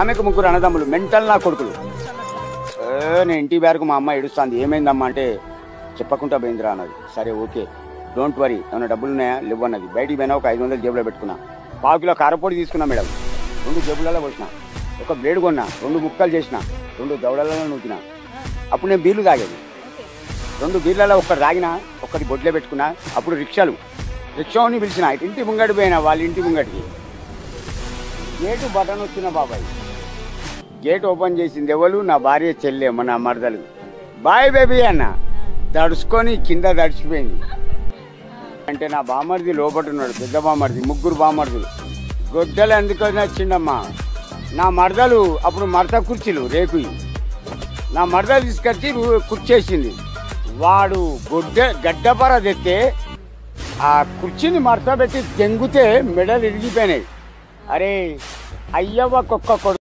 ఆమెకు ముగ్గురు అన్నదమ్ములు, మెంటల్ నా కొడుకులు. నేను ఇంటి వరకు మా అమ్మ ఏడుస్తుంది. ఏమైందమ్మా అంటే చెప్పకుండా పోయిందిరా అన్నది. సరే ఓకే డోంట్ వరీ, ఏమైనా డబ్బులు ఉన్నాయా లేవు అన్నది. బయటికి పోయినా ఒక 500 జేబులో పెట్టుకున్నా. 1/2 కిలో కారపొడి తీసుకున్నా మేడం, 2 జేబులలో పోసిన, ఒక బ్లేడ్ కొన్నా, 2 ముక్కలు చేసిన, 2 దవడలలో నూకిన. అప్పుడు నేను బీర్లు తాగేది. 2 బీర్లలో ఒకటి తాగిన, ఒకటి బొడ్లే పెట్టుకున్నా. అప్పుడు రిక్షాని పిలిచిన, ఇంటి ముంగడి పోయినా, వాళ్ళ ఇంటి ముంగడికి. గేటు బటన్ వచ్చిన బాబాయ్, గేట్ ఓపెన్ చేసింది ఎవరు? నా భార్య చెల్లెమ్మ, నా మరదలు. బాయ్ బేబీ అన్న, దడుచుకొని కింద దడిచిపోయింది. అంటే నా బామర్ది లోపల ఉన్నాడు, పెద్ద బామర్ది, ముగ్గురు బామర్దులు. గొడ్డలు ఎందుకు వచ్చిండమ్మా నా మరదలు. అప్పుడు మడత కుర్చీలు రేకుయి, నా మరదలు తీసుకొచ్చి కుర్చేసింది. వాడు గడ్డపర తెస్తే ఆ కుర్చీని మడత పెట్టి దెంగితే మెడలు ఇరిగిపోయినాయి. అరే అయ్యవ్వ కుక్క కొడు.